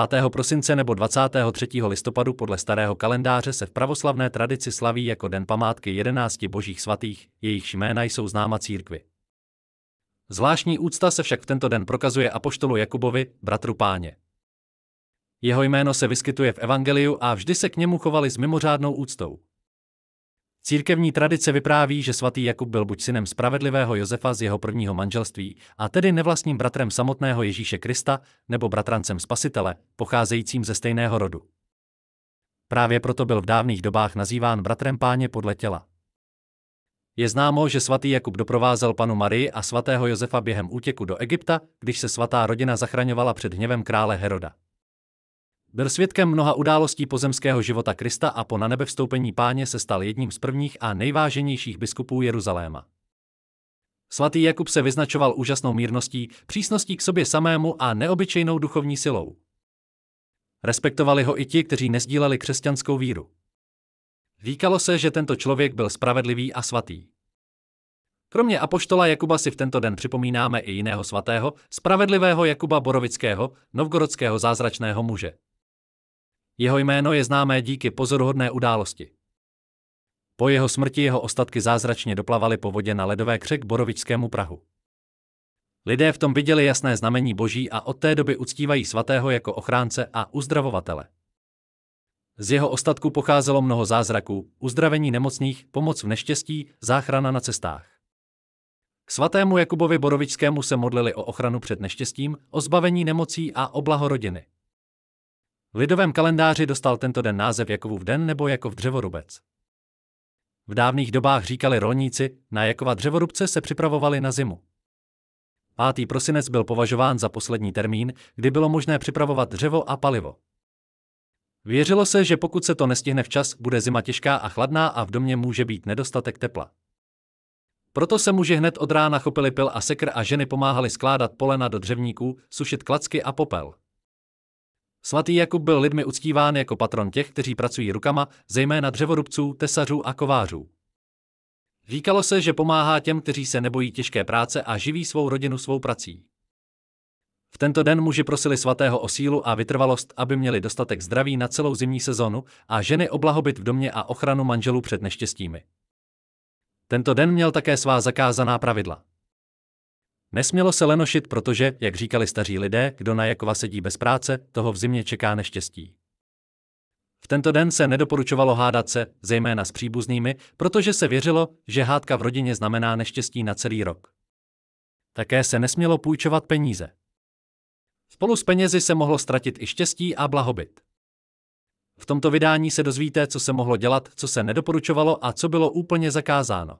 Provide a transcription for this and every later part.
5. prosince nebo 23. listopadu podle starého kalendáře se v pravoslavné tradici slaví jako den památky 11 božích svatých, jejichž jména jsou známa církvi. Zvláštní úcta se však v tento den prokazuje apoštolu Jakubovi, bratru Páně. Jeho jméno se vyskytuje v evangeliu a vždy se k němu chovali s mimořádnou úctou. Církevní tradice vypráví, že svatý Jakub byl buď synem spravedlivého Josefa z jeho prvního manželství, a tedy nevlastním bratrem samotného Ježíše Krista, nebo bratrancem Spasitele, pocházejícím ze stejného rodu. Právě proto byl v dávných dobách nazýván bratrem Páně podle těla. Je známo, že svatý Jakub doprovázel panu Marii a svatého Josefa během útěku do Egypta, když se svatá rodina zachraňovala před hněvem krále Heroda. Byl svědkem mnoha událostí pozemského života Krista a po nanebevstoupení Páně se stal jedním z prvních a nejváženějších biskupů Jeruzaléma. Svatý Jakub se vyznačoval úžasnou mírností, přísností k sobě samému a neobyčejnou duchovní silou. Respektovali ho i ti, kteří nesdíleli křesťanskou víru. Říkalo se, že tento člověk byl spravedlivý a svatý. Kromě apoštola Jakuba si v tento den připomínáme i jiného svatého, spravedlivého Jakuba Borovického, novgorodského zázračného muže. Jeho jméno je známé díky pozoruhodné události. Po jeho smrti jeho ostatky zázračně doplavaly po vodě na ledové kře k Borovičskému prahu. Lidé v tom viděli jasné znamení Boží a od té doby uctívají svatého jako ochránce a uzdravovatele. Z jeho ostatků pocházelo mnoho zázraků, uzdravení nemocných, pomoc v neštěstí, záchrana na cestách. K svatému Jakubovi Borovičskému se modlili o ochranu před neštěstím, o zbavení nemocí a o blaho rodiny. V lidovém kalendáři dostal tento den název Jakubův den nebo Jakov dřevorubec. V dávných dobách říkali rolníci, na Jakova dřevorubce se připravovali na zimu. 5. prosinec byl považován za poslední termín, kdy bylo možné připravovat dřevo a palivo. Věřilo se, že pokud se to nestihne včas, bude zima těžká a chladná a v domě může být nedostatek tepla. Proto se muži hned od rána chopili pil a sekr a ženy pomáhali skládat polena do dřevníků, sušit klacky a popel. Svatý Jakub byl lidmi uctíván jako patron těch, kteří pracují rukama, zejména dřevorubců, tesařů a kovářů. Říkalo se, že pomáhá těm, kteří se nebojí těžké práce a živí svou rodinu svou prací. V tento den muži prosili svatého o sílu a vytrvalost, aby měli dostatek zdraví na celou zimní sezónu, a ženy o blahobyt v domě a ochranu manželů před neštěstími. Tento den měl také svá zakázaná pravidla. Nesmělo se lenošit, protože, jak říkali staří lidé, kdo na Jakova sedí bez práce, toho v zimě čeká neštěstí. V tento den se nedoporučovalo hádat se, zejména s příbuznými, protože se věřilo, že hádka v rodině znamená neštěstí na celý rok. Také se nesmělo půjčovat peníze. Spolu s penězi se mohlo ztratit i štěstí a blahobyt. V tomto vydání se dozvíte, co se mohlo dělat, co se nedoporučovalo a co bylo úplně zakázáno.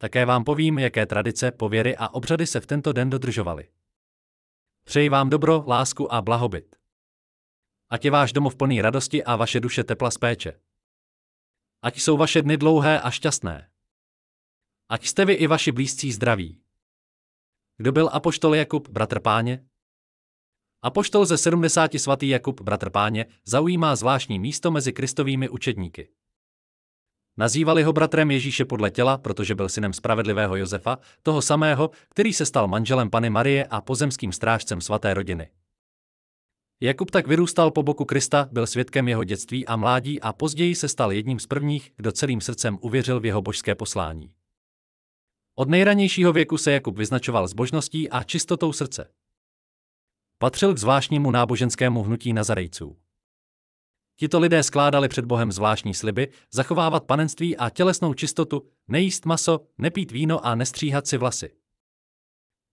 Také vám povím, jaké tradice, pověry a obřady se v tento den dodržovaly. Přeji vám dobro, lásku a blahobyt. Ať je váš domov plný radosti a vaše duše tepla z péče. Ať jsou vaše dny dlouhé a šťastné. Ať jste vy i vaši blízcí zdraví. Kdo byl apoštol Jakub, bratr Páně? Apoštol ze 70 svatý Jakub, bratr Páně, zaujímá zvláštní místo mezi Kristovými učedníky. Nazývali ho bratrem Ježíše podle těla, protože byl synem spravedlivého Josefa, toho samého, který se stal manželem Panny Marie a pozemským strážcem svaté rodiny. Jakub tak vyrůstal po boku Krista, byl svědkem jeho dětství a mládí a později se stal jedním z prvních, kdo celým srdcem uvěřil v jeho božské poslání. Od nejranějšího věku se Jakub vyznačoval zbožností a čistotou srdce. Patřil k zvláštnímu náboženskému hnutí Nazarejců. Tito lidé skládali před Bohem zvláštní sliby, zachovávat panenství a tělesnou čistotu, nejíst maso, nepít víno a nestříhat si vlasy.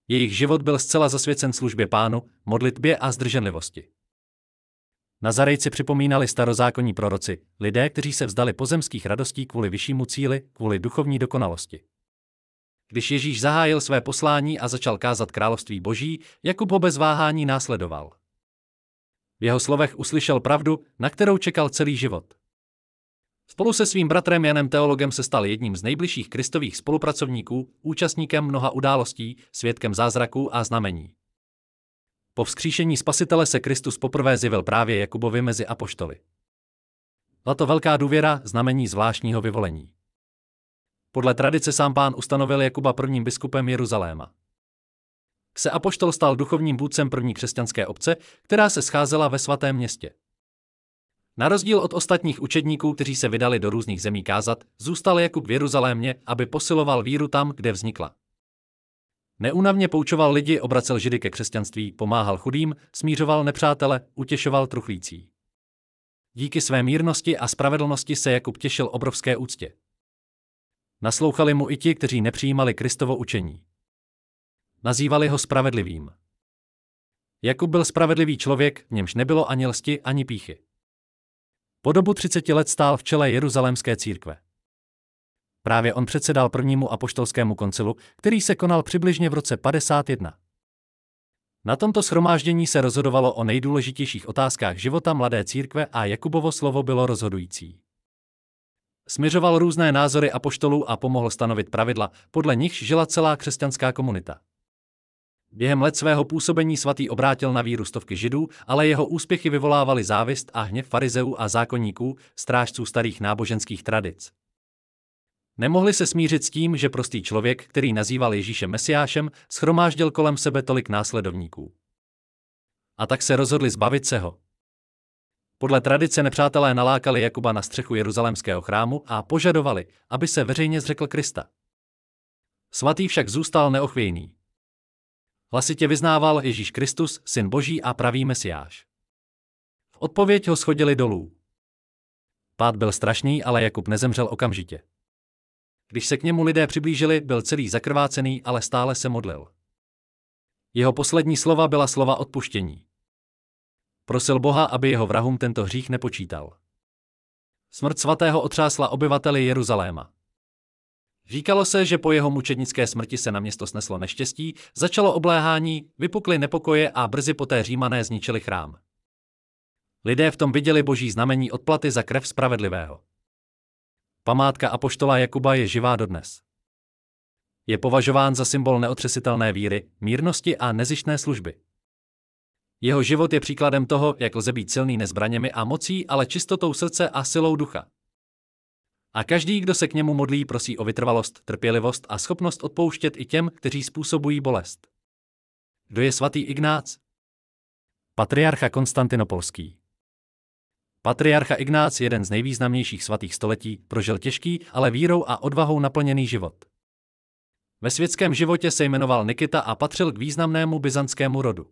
Jejich život byl zcela zasvěcen službě Pánu, modlitbě a zdrženlivosti. Nazarejci připomínali starozákonní proroci, lidé, kteří se vzdali pozemských radostí kvůli vyššímu cíli, kvůli duchovní dokonalosti. Když Ježíš zahájil své poslání a začal kázat království Boží, Jakub ho bez váhání následoval. V jeho slovech uslyšel pravdu, na kterou čekal celý život. Spolu se svým bratrem Janem teologem se stal jedním z nejbližších Kristových spolupracovníků, účastníkem mnoha událostí, svědkem zázraků a znamení. Po vzkříšení Spasitele se Kristus poprvé zjevil právě Jakubovi mezi apoštoly. Byla to velká důvěra, znamení zvláštního vyvolení. Podle tradice sám Pán ustanovil Jakuba prvním biskupem Jeruzaléma. se apoštol stal duchovním vůdcem první křesťanské obce, která se scházela ve Svatém městě. Na rozdíl od ostatních učedníků, kteří se vydali do různých zemí kázat, zůstal Jakub v Jeruzalémě, aby posiloval víru tam, kde vznikla. Neúnavně poučoval lidi, obracel Židy ke křesťanství, pomáhal chudým, smířoval nepřátele, utěšoval truchlící. Díky své mírnosti a spravedlnosti se Jakub těšil obrovské úctě. Naslouchali mu i ti, kteří nepřijímali Kristovo učení. Nazývali ho spravedlivým. Jakub byl spravedlivý člověk, v němž nebylo ani lsti, ani pýchy. Po dobu 30 let stál v čele Jeruzalémské církve. Právě on předsedal prvnímu apoštolskému koncilu, který se konal přibližně v roce 51. Na tomto shromáždění se rozhodovalo o nejdůležitějších otázkách života mladé církve a Jakubovo slovo bylo rozhodující. Smiřoval různé názory apoštolů a pomohl stanovit pravidla, podle nichž žila celá křesťanská komunita. Během let svého působení svatý obrátil na víru stovky Židů, ale jeho úspěchy vyvolávaly závist a hněv farizeů a zákonníků, strážců starých náboženských tradic. Nemohli se smířit s tím, že prostý člověk, který nazýval Ježíše Mesiášem, shromáždil kolem sebe tolik následovníků. A tak se rozhodli zbavit se ho. Podle tradice nepřátelé nalákali Jakuba na střechu jeruzalémského chrámu a požadovali, aby se veřejně zřekl Krista. Svatý však zůstal neochvějný. Hlasitě vyznával Ježíš Kristus, syn Boží a pravý Mesiáš. V odpověď ho shodili dolů. Pád byl strašný, ale Jakub nezemřel okamžitě. Když se k němu lidé přiblížili, byl celý zakrvácený, ale stále se modlil. Jeho poslední slova byla slova odpuštění. Prosil Boha, aby jeho vrahům tento hřích nepočítal. Smrt svatého otřásla obyvateli Jeruzaléma. Říkalo se, že po jeho mučednické smrti se na město sneslo neštěstí, začalo obléhání, vypukly nepokoje a brzy poté Římané zničili chrám. Lidé v tom viděli boží znamení odplaty za krev spravedlivého. Památka apoštola Jakuba je živá dodnes. Je považován za symbol neotřesitelné víry, mírnosti a nezištné služby. Jeho život je příkladem toho, jak lze být silný ne zbraněmi a mocí, ale čistotou srdce a silou ducha. A každý, kdo se k němu modlí, prosí o vytrvalost, trpělivost a schopnost odpouštět i těm, kteří způsobují bolest. Kdo je svatý Ignác? Patriarcha Konstantinopolský. Patriarcha Ignác, jeden z nejvýznamnějších svatých století, prožil těžký, ale vírou a odvahou naplněný život. Ve světském životě se jmenoval Nikita a patřil k významnému byzantskému rodu.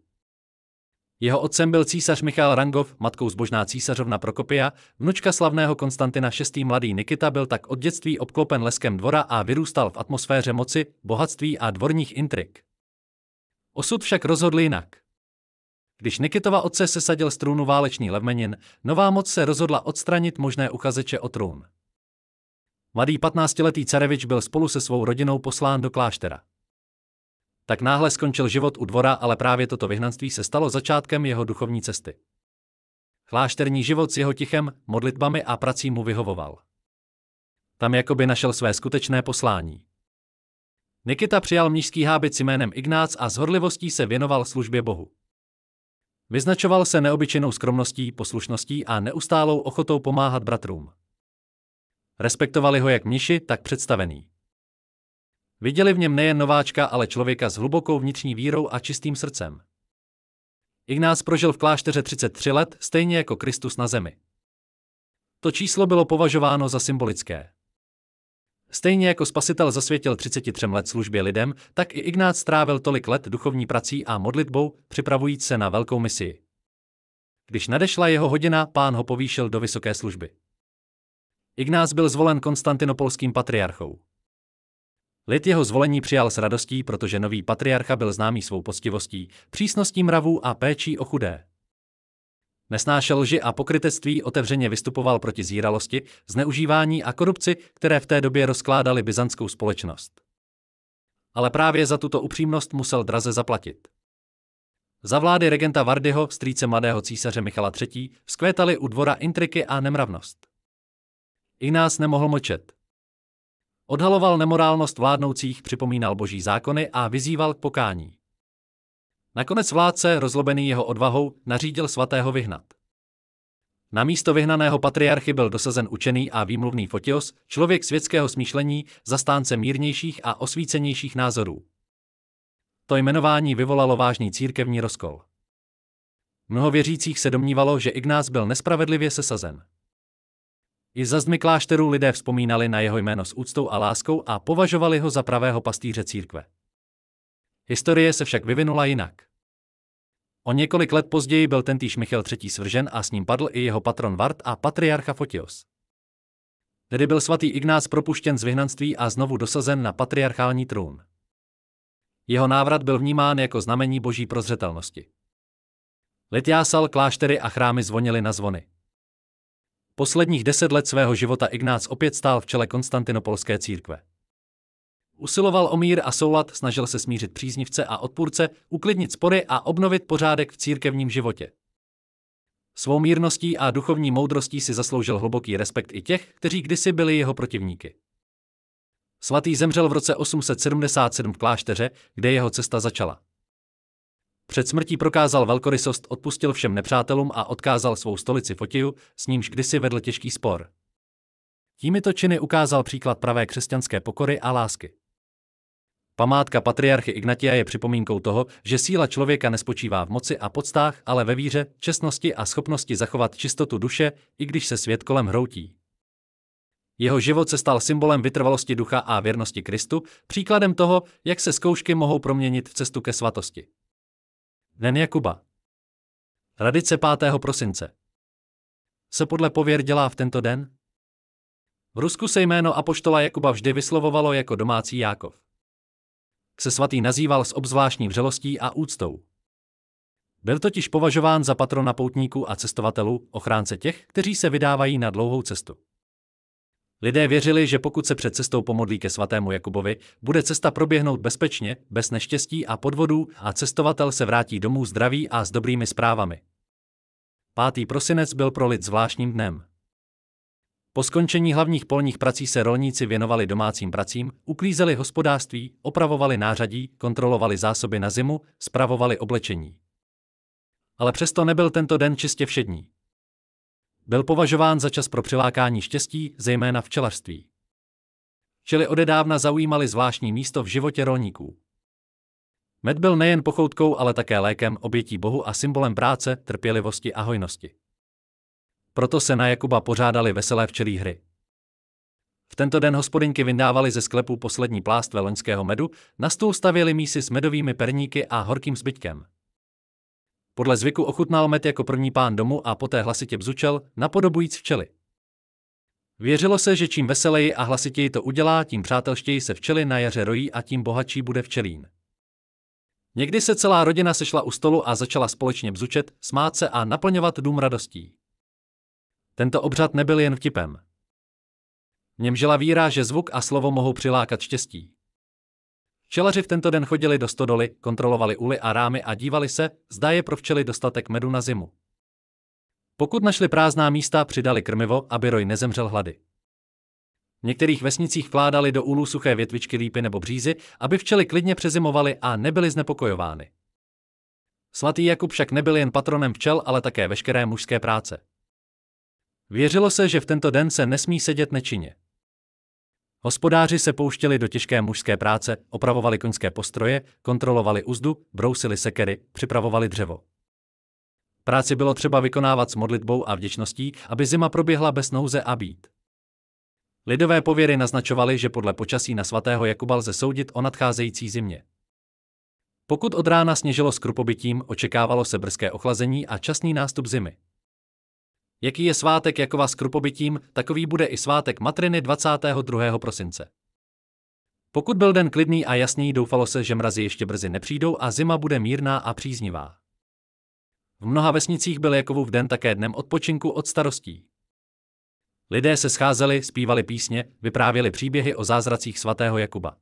Jeho otcem byl císař Michail Rangov, matkou zbožná císařovna Prokopia, vnučka slavného Konstantina VI. Mladý Nikita byl tak od dětství obklopen leskem dvora a vyrůstal v atmosféře moci, bohatství a dvorních intrik. Osud však rozhodl jinak. Když Nikitova otce sesadil z trůnu válečný Levmenin, nová moc se rozhodla odstranit možné uchazeče o trůn. Mladý 15letý carevič byl spolu se svou rodinou poslán do kláštera. Tak náhle skončil život u dvora, ale právě toto vyhnanství se stalo začátkem jeho duchovní cesty. Klášterní život s jeho tichem, modlitbami a prací mu vyhovoval. Tam jakoby našel své skutečné poslání. Nikita přijal mnišský hábit s jménem Ignác a s horlivostí se věnoval službě Bohu. Vyznačoval se neobyčejnou skromností, poslušností a neustálou ochotou pomáhat bratrům. Respektovali ho jak mniši, tak představený. Viděli v něm nejen nováčka, ale člověka s hlubokou vnitřní vírou a čistým srdcem. Ignác prožil v klášteře 33 let, stejně jako Kristus na zemi. To číslo bylo považováno za symbolické. Stejně jako Spasitel zasvětil 33 let službě lidem, tak i Ignác strávil tolik let duchovní prací a modlitbou, připravujíc se na velkou misii. Když nadešla jeho hodina, Pán ho povýšil do vysoké služby. Ignác byl zvolen konstantinopolským patriarchou. Lid jeho zvolení přijal s radostí, protože nový patriarcha byl známý svou poctivostí, přísností mravů a péčí o chudé. Nesnášel lži a pokrytectví, otevřeně vystupoval proti zíralosti, zneužívání a korupci, které v té době rozkládaly byzantskou společnost. Ale právě za tuto upřímnost musel draze zaplatit. Za vlády regenta Vardyho, strýce mladého císaře Michala III., vzkvétaly u dvora intriky a nemravnost. Ignác nemohl mlčet. Odhaloval nemorálnost vládnoucích, připomínal boží zákony a vyzýval k pokání. Nakonec vládce, rozlobený jeho odvahou, nařídil svatého vyhnat. Na místo vyhnaného patriarchy byl dosazen učený a výmluvný Fotios, člověk světského smýšlení, zastánce mírnějších a osvícenějších názorů. To jmenování vyvolalo vážný církevní rozkol. Mnoho věřících se domnívalo, že Ignác byl nespravedlivě sesazen. I za zdmi klášterů lidé vzpomínali na jeho jméno s úctou a láskou a považovali ho za pravého pastýře církve. Historie se však vyvinula jinak. O několik let později byl tentýž Michal III. Svržen a s ním padl i jeho patron Vart a patriarcha Fotios. Tedy byl svatý Ignác propuštěn z vyhnanství a znovu dosazen na patriarchální trůn. Jeho návrat byl vnímán jako znamení boží prozřetelnosti. Lid jásal, kláštery a chrámy zvonily na zvony. Posledních 10 let svého života Ignác opět stál v čele konstantinopolské církve. Usiloval o mír a soulad, snažil se smířit příznivce a odpůrce, uklidnit spory a obnovit pořádek v církevním životě. Svou mírností a duchovní moudrostí si zasloužil hluboký respekt i těch, kteří kdysi byli jeho protivníky. Svatý zemřel v roce 877 v klášteře, kde jeho cesta začala. Před smrtí prokázal velkorysost, odpustil všem nepřátelům a odkázal svou stolici Fotiju, s nímž kdysi vedl těžký spor. Tímito činy ukázal příklad pravé křesťanské pokory a lásky. Památka patriarchy Ignatia je připomínkou toho, že síla člověka nespočívá v moci a poctách, ale ve víře, čestnosti a schopnosti zachovat čistotu duše, i když se svět kolem hroutí. Jeho život se stal symbolem vytrvalosti ducha a věrnosti Kristu, příkladem toho, jak se zkoušky mohou proměnit v cestu ke svatosti. Den Jakuba. Tradice 5. prosince. Se podle pověr dělá v tento den? V Rusku se jméno apoštola Jakuba vždy vyslovovalo jako domácí Jákov. Se svatý nazýval s obzvláštní vřelostí a úctou. Byl totiž považován za patrona poutníků a cestovatelů, ochránce těch, kteří se vydávají na dlouhou cestu. Lidé věřili, že pokud se před cestou pomodlí ke svatému Jakubovi, bude cesta proběhnout bezpečně, bez neštěstí a podvodů a cestovatel se vrátí domů zdravý a s dobrými zprávami. 5. prosinec byl pro lid zvláštním dnem. Po skončení hlavních polních prací se rolníci věnovali domácím pracím, uklízeli hospodářství, opravovali nářadí, kontrolovali zásoby na zimu, spravovali oblečení. Ale přesto nebyl tento den čistě všední. Byl považován za čas pro přilákání štěstí, zejména včelařství. Včely odedávna zaujímaly zvláštní místo v životě rolníků. Med byl nejen pochoutkou, ale také lékem, obětí Bohu a symbolem práce, trpělivosti a hojnosti. Proto se na Jakuba pořádaly veselé včelí hry. V tento den hospodyňky vyndávaly ze sklepů poslední plástve loňského medu, na stůl stavěly mísy s medovými perníky a horkým zbytkem. Podle zvyku ochutnal med jako první pán domu a poté hlasitě bzučel, napodobujíc včely. Věřilo se, že čím veseleji a hlasitěji to udělá, tím přátelštěji se včely na jaře rojí a tím bohatší bude včelín. Někdy se celá rodina sešla u stolu a začala společně bzučet, smát se a naplňovat dům radostí. Tento obřad nebyl jen vtipem. V něm žila víra, že zvuk a slovo mohou přilákat štěstí. Včelaři v tento den chodili do stodoly, kontrolovali uly a rámy a dívali se, zda je pro včely dostatek medu na zimu. Pokud našli prázdná místa, přidali krmivo, aby roj nezemřel hlady. V některých vesnicích vkládali do úlů suché větvičky lípy nebo břízy, aby včely klidně přezimovaly a nebyly znepokojovány. Svatý Jakub však nebyl jen patronem včel, ale také veškeré mužské práce. Věřilo se, že v tento den se nesmí sedět nečinně. Hospodáři se pouštěli do těžké mužské práce, opravovali koňské postroje, kontrolovali uzdu, brousili sekery, připravovali dřevo. Práci bylo třeba vykonávat s modlitbou a vděčností, aby zima proběhla bez nouze a bíd. Lidové pověry naznačovaly, že podle počasí na svatého Jakuba lze soudit o nadcházející zimě. Pokud od rána sněžilo s krupobytím, očekávalo se brzké ochlazení a časný nástup zimy. Jaký je svátek Jakova s krupobytím, takový bude i svátek Matriny 22. prosince. Pokud byl den klidný a jasný, doufalo se, že mrazy ještě brzy nepřijdou a zima bude mírná a příznivá. V mnoha vesnicích byl Jakovův den také dnem odpočinku od starostí. Lidé se scházeli, zpívali písně, vyprávěli příběhy o zázracích svatého Jakuba.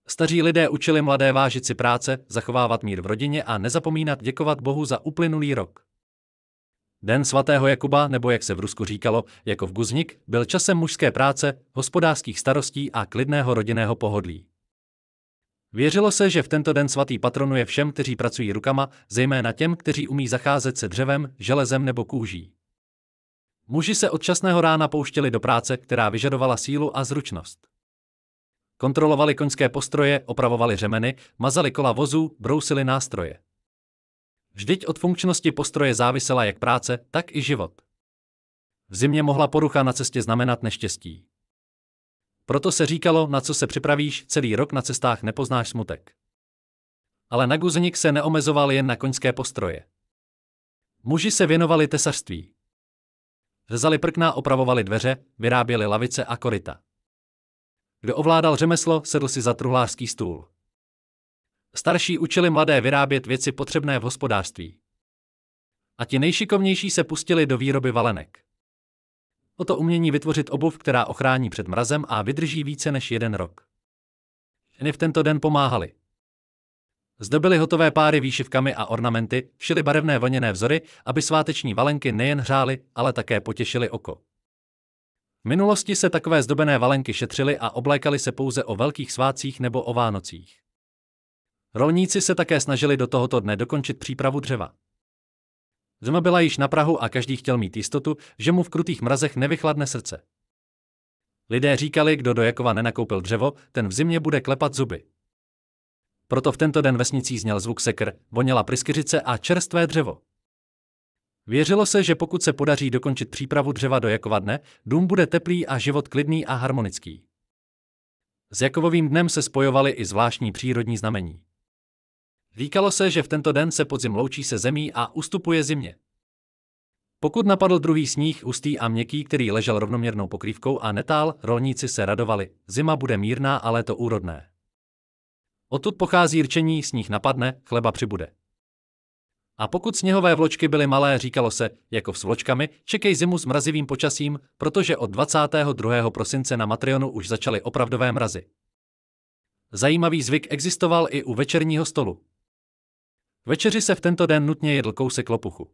Staří lidé učili mladé vážit si práce, zachovávat mír v rodině a nezapomínat děkovat Bohu za uplynulý rok. Den svatého Jakuba, nebo jak se v Rusku říkalo, Jakov Guznik, byl časem mužské práce, hospodářských starostí a klidného rodinného pohodlí. Věřilo se, že v tento den svatý patronuje všem, kteří pracují rukama, zejména těm, kteří umí zacházet se dřevem, železem nebo kůží. Muži se od časného rána pouštěli do práce, která vyžadovala sílu a zručnost. Kontrolovali koňské postroje, opravovali řemeny, mazali kola vozů, brousili nástroje. Vždyť od funkčnosti postroje závisela jak práce, tak i život. V zimě mohla porucha na cestě znamenat neštěstí. Proto se říkalo, na co se připravíš, celý rok na cestách nepoznáš smutek. Ale Naguznik se neomezoval jen na koňské postroje. Muži se věnovali tesařství. Řezali prkna, opravovali dveře, vyráběli lavice a koryta. Kdo ovládal řemeslo, sedl si za truhlářský stůl. Starší učili mladé vyrábět věci potřebné v hospodářství. A ti nejšikovnější se pustili do výroby valenek. O to umění vytvořit obuv, která ochrání před mrazem a vydrží více než 1 rok. Ženy v tento den pomáhaly. Zdobily hotové páry výšivkami a ornamenty, šily barevné vlněné vzory, aby sváteční valenky nejen hřály, ale také potěšily oko. V minulosti se takové zdobené valenky šetřily a oblékaly se pouze o velkých svátcích nebo o Vánocích. Rolníci se také snažili do tohoto dne dokončit přípravu dřeva. Zima byla již na prahu a každý chtěl mít jistotu, že mu v krutých mrazech nevychladne srdce. Lidé říkali, kdo do Jakova nenakoupil dřevo, ten v zimě bude klepat zuby. Proto v tento den vesnicích zněl zvuk sekr, voněla pryskyřice a čerstvé dřevo. Věřilo se, že pokud se podaří dokončit přípravu dřeva do Jakova dne, dům bude teplý a život klidný a harmonický. S Jakovovým dnem se spojovaly i zvláštní přírodní znamení. Říkalo se, že v tento den se podzim loučí se zemí a ustupuje zimě. Pokud napadl druhý sníh, hustý a měkký, který ležel rovnoměrnou pokrývkou a netál, rolníci se radovali, zima bude mírná a léto úrodné. Odtud pochází rčení, sníh napadne, chleba přibude. A pokud sněhové vločky byly malé, říkalo se, jako s vločkami, čekej zimu s mrazivým počasím, protože od 22. prosince na Matrionu už začaly opravdové mrazy. Zajímavý zvyk existoval i u večerního stolu. K večeři se v tento den nutně jedl kousek lopuchu.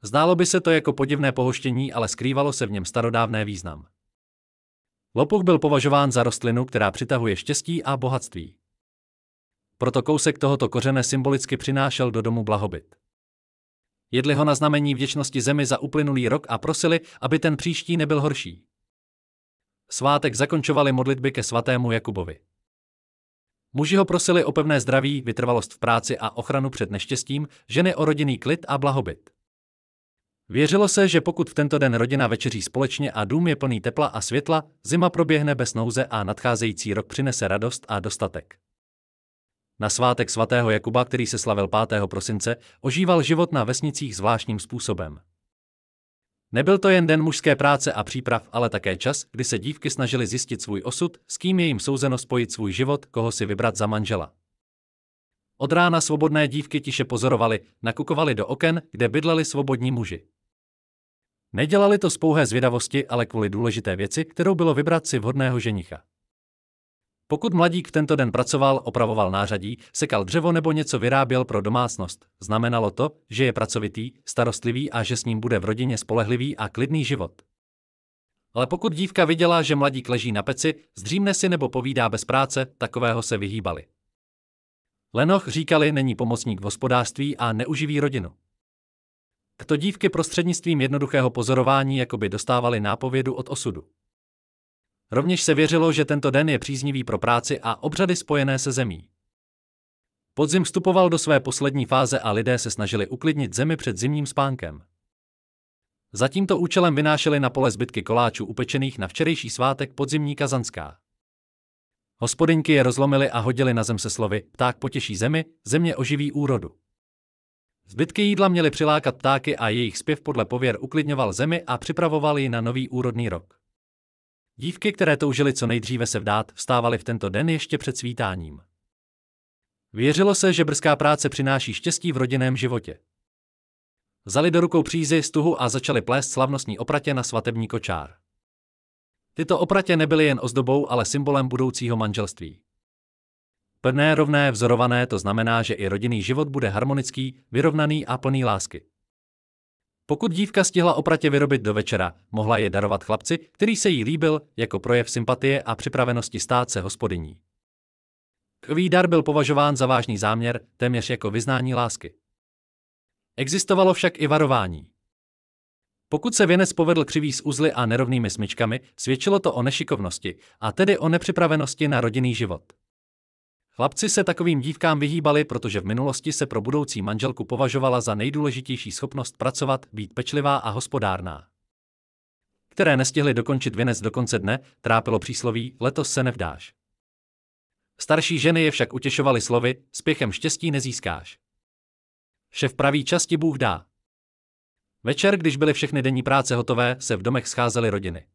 Zdálo by se to jako podivné pohoštění, ale skrývalo se v něm starodávné význam. Lopuch byl považován za rostlinu, která přitahuje štěstí a bohatství. Proto kousek tohoto kořene symbolicky přinášel do domu blahobyt. Jedli ho na znamení vděčnosti zemi za uplynulý rok a prosili, aby ten příští nebyl horší. Svátek zakončovali modlitby ke svatému Jakubovi. Muži ho prosili o pevné zdraví, vytrvalost v práci a ochranu před neštěstím, ženy o rodinný klid a blahobyt. Věřilo se, že pokud v tento den rodina večeří společně a dům je plný tepla a světla, zima proběhne bez nouze a nadcházející rok přinese radost a dostatek. Na svátek svatého Jakuba, který se slavil 5. prosince, ožíval život na vesnicích zvláštním způsobem. Nebyl to jen den mužské práce a příprav, ale také čas, kdy se dívky snažily zjistit svůj osud, s kým je jim souzeno spojit svůj život, koho si vybrat za manžela. Od rána svobodné dívky tiše pozorovaly, nakukovaly do oken, kde bydleli svobodní muži. Nedělali to z pouhé zvědavosti, ale kvůli důležité věci, kterou bylo vybrat si vhodného ženicha. Pokud mladík v tento den pracoval, opravoval nářadí, sekal dřevo nebo něco vyráběl pro domácnost, znamenalo to, že je pracovitý, starostlivý a že s ním bude v rodině spolehlivý a klidný život. Ale pokud dívka viděla, že mladík leží na peci, zdřímne si nebo povídá bez práce, takového se vyhýbali. Lenoch, říkali, není pomocník v hospodářství a neuživí rodinu. Tyto dívky prostřednictvím jednoduchého pozorování jakoby dostávaly nápovědu od osudu. Rovněž se věřilo, že tento den je příznivý pro práci a obřady spojené se zemí. Podzim vstupoval do své poslední fáze a lidé se snažili uklidnit zemi před zimním spánkem. Za tímto účelem vynášeli na pole zbytky koláčů upečených na včerejší svátek podzimní kazanská. Hospodyňky je rozlomily a hodily na zem se slovy: pták potěší zemi, země oživí úrodu. Zbytky jídla měly přilákat ptáky a jejich zpěv podle pověr uklidňoval zemi a připravoval ji na nový úrodný rok. Dívky, které toužily co nejdříve se vdát, vstávaly v tento den ještě před svítáním. Věřilo se, že brzká práce přináší štěstí v rodinném životě. Vzali do rukou přízy, stuhu a začali plést slavnostní opratě na svatební kočár. Tyto opratě nebyly jen ozdobou, ale symbolem budoucího manželství. Pevné, rovné, vzorované, to znamená, že i rodinný život bude harmonický, vyrovnaný a plný lásky. Pokud dívka stihla opratě vyrobit do večera, mohla je darovat chlapci, který se jí líbil, jako projev sympatie a připravenosti stát se hospodyní. Takový dar byl považován za vážný záměr, téměř jako vyznání lásky. Existovalo však i varování. Pokud se věnec povedl křivý s uzly a nerovnými smyčkami, svědčilo to o nešikovnosti, a tedy o nepřipravenosti na rodinný život. Chlapci se takovým dívkám vyhýbali, protože v minulosti se pro budoucí manželku považovala za nejdůležitější schopnost pracovat, být pečlivá a hospodárná. Které nestihli dokončit věnec do konce dne, trápilo přísloví, letos se nevdáš. Starší ženy je však utěšovaly slovy, spěchem štěstí nezískáš. Vše v pravý čas ti Bůh dá. Večer, když byly všechny denní práce hotové, se v domech scházely rodiny.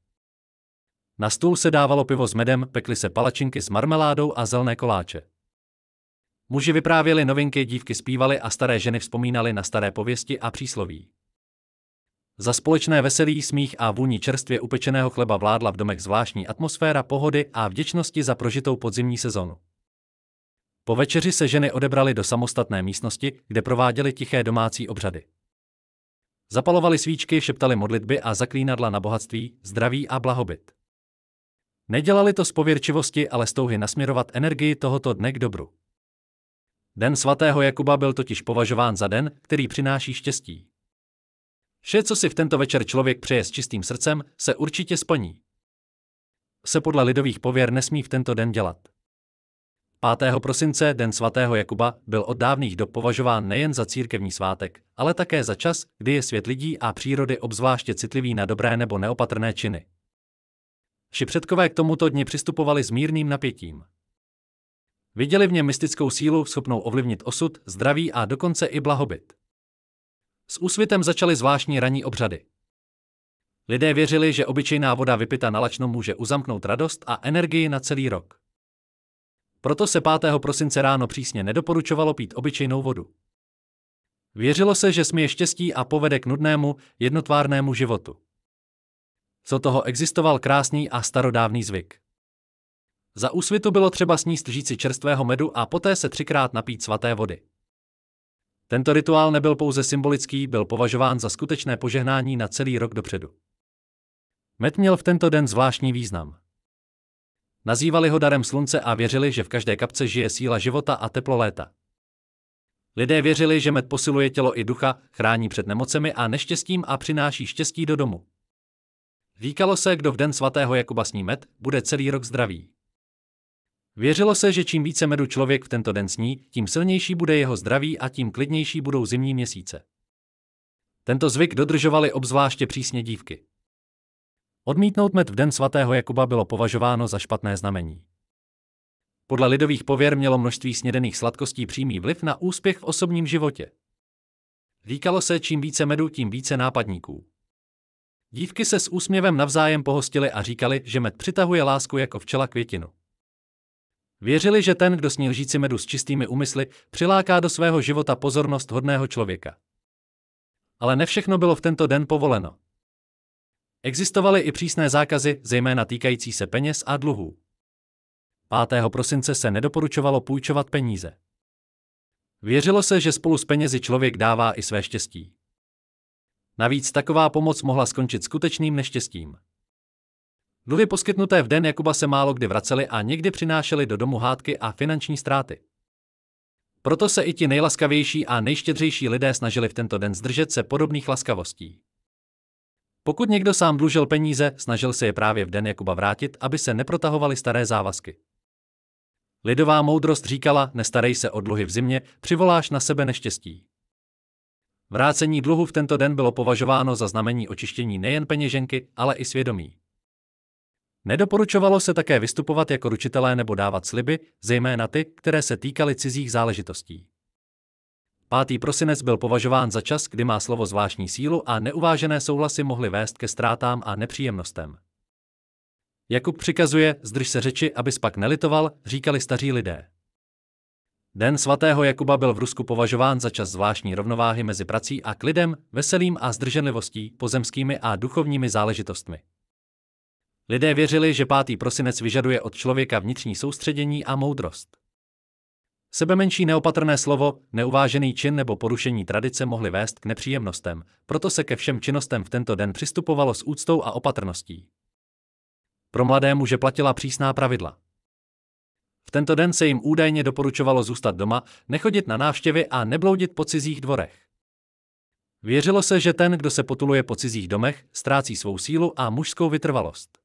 Na stůl se dávalo pivo s medem, pekly se palačinky s marmeládou a zelené koláče. Muži vyprávěli novinky, dívky zpívaly a staré ženy vzpomínaly na staré pověsti a přísloví. Za společné veselí, smích a vůni čerstvě upečeného chleba vládla v domech zvláštní atmosféra pohody a vděčnosti za prožitou podzimní sezonu. Po večeři se ženy odebraly do samostatné místnosti, kde prováděly tiché domácí obřady. Zapalovali svíčky, šeptali modlitby a zaklínadla na bohatství, zdraví a blahobyt. Nedělali to z pověrčivosti, ale z touhy nasměrovat energii tohoto dne k dobru. Den svatého Jakuba byl totiž považován za den, který přináší štěstí. Vše, co si v tento večer člověk přeje s čistým srdcem, se určitě splní. Se podle lidových pověr nesmí v tento den dělat. 5. prosince, den svatého Jakuba, byl od dávných dob považován nejen za církevní svátek, ale také za čas, kdy je svět lidí a přírody obzvláště citlivý na dobré nebo neopatrné činy. Vši předkové k tomuto dni přistupovali s mírným napětím. Viděli v něm mystickou sílu, schopnou ovlivnit osud, zdraví a dokonce i blahobyt. S úsvitem začaly zvláštní ranní obřady. Lidé věřili, že obyčejná voda vypita nalačno může uzamknout radost a energii na celý rok. Proto se 5. prosince ráno přísně nedoporučovalo pít obyčejnou vodu. Věřilo se, že směje štěstí a povede k nudnému, jednotvárnému životu. Co toho existoval krásný a starodávný zvyk. Za úsvitu bylo třeba sníst lžíci čerstvého medu a poté se 3krát napít svaté vody. Tento rituál nebyl pouze symbolický, byl považován za skutečné požehnání na celý rok dopředu. Med měl v tento den zvláštní význam. Nazývali ho darem slunce a věřili, že v každé kapce žije síla života a teplo léta. Lidé věřili, že med posiluje tělo i ducha, chrání před nemocemi a neštěstím a přináší štěstí do domu. Říkalo se, kdo v den svatého Jakuba sní med, bude celý rok zdravý. Věřilo se, že čím více medu člověk v tento den sní, tím silnější bude jeho zdraví a tím klidnější budou zimní měsíce. Tento zvyk dodržovali obzvláště přísně dívky. Odmítnout med v den svatého Jakuba bylo považováno za špatné znamení. Podle lidových pověr mělo množství snědených sladkostí přímý vliv na úspěch v osobním životě. Říkalo se, čím více medu, tím více nápadníků. Dívky se s úsměvem navzájem pohostily a říkali, že med přitahuje lásku jako včela květinu. Věřili, že ten, kdo sní lžíci medu s čistými úmysly, přiláká do svého života pozornost hodného člověka. Ale ne všechno bylo v tento den povoleno. Existovaly i přísné zákazy, zejména týkající se peněz a dluhů. 5. prosince se nedoporučovalo půjčovat peníze. Věřilo se, že spolu s penězi člověk dává i své štěstí. Navíc taková pomoc mohla skončit skutečným neštěstím. Dluhy poskytnuté v den Jakuba se málo kdy vracely a někdy přinášely do domu hádky a finanční ztráty. Proto se i ti nejlaskavější a nejštědřejší lidé snažili v tento den zdržet se podobných laskavostí. Pokud někdo sám dlužil peníze, snažil se je právě v den Jakuba vrátit, aby se neprotahovaly staré závazky. Lidová moudrost říkala, nestarej se o dluhy v zimě, přivoláš na sebe neštěstí. Vrácení dluhu v tento den bylo považováno za znamení očištění nejen peněženky, ale i svědomí. Nedoporučovalo se také vystupovat jako ručitelé nebo dávat sliby, zejména ty, které se týkaly cizích záležitostí. 5. prosinec byl považován za čas, kdy má slovo zvláštní sílu a neuvážené souhlasy mohly vést ke ztrátám a nepříjemnostem. Jakub přikazuje, zdrž se řeči, abys pak nelitoval, říkali staří lidé. Den svatého Jakuba byl v Rusku považován za čas zvláštní rovnováhy mezi prací a klidem, veselím a zdrženlivostí, pozemskými a duchovními záležitostmi. Lidé věřili, že 5. prosinec vyžaduje od člověka vnitřní soustředění a moudrost. Sebemenší neopatrné slovo, neuvážený čin nebo porušení tradice mohly vést k nepříjemnostem, proto se ke všem činnostem v tento den přistupovalo s úctou a opatrností. Pro mladé muže platila přísná pravidla. V tento den se jim údajně doporučovalo zůstat doma, nechodit na návštěvy a nebloudit po cizích dvorech. Věřilo se, že ten, kdo se potuluje po cizích domech, ztrácí svou sílu a mužskou vytrvalost.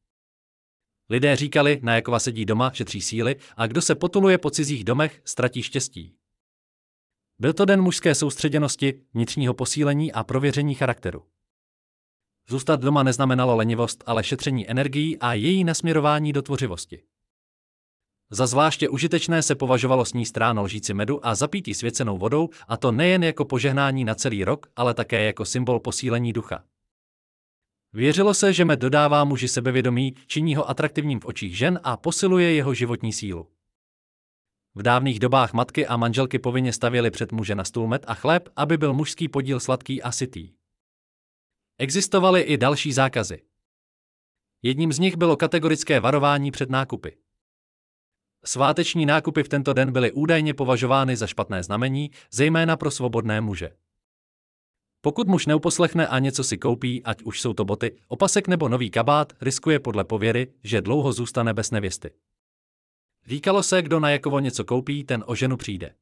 Lidé říkali, Najakova sedí doma, šetří síly, a kdo se potuluje po cizích domech, ztratí štěstí. Byl to den mužské soustředěnosti, vnitřního posílení a prověření charakteru. Zůstat doma neznamenalo lenivost, ale šetření energií a její nasměrování do tvořivosti. Za zvláště užitečné se považovalo sníst ráno lžíci medu a zapít ji svěcenou vodou, a to nejen jako požehnání na celý rok, ale také jako symbol posílení ducha. Věřilo se, že med dodává muži sebevědomí, činí ho atraktivním v očích žen a posiluje jeho životní sílu. V dávných dobách matky a manželky povinně stavěly před muže na stůl med a chléb, aby byl mužský podíl sladký a sytý. Existovaly i další zákazy. Jedním z nich bylo kategorické varování před nákupy. Sváteční nákupy v tento den byly údajně považovány za špatné znamení, zejména pro svobodné muže. Pokud muž neuposlechne a něco si koupí, ať už jsou to boty, opasek nebo nový kabát, riskuje podle pověry, že dlouho zůstane bez nevěsty. Říkalo se, kdo na Jakovo něco koupí, ten o ženu přijde.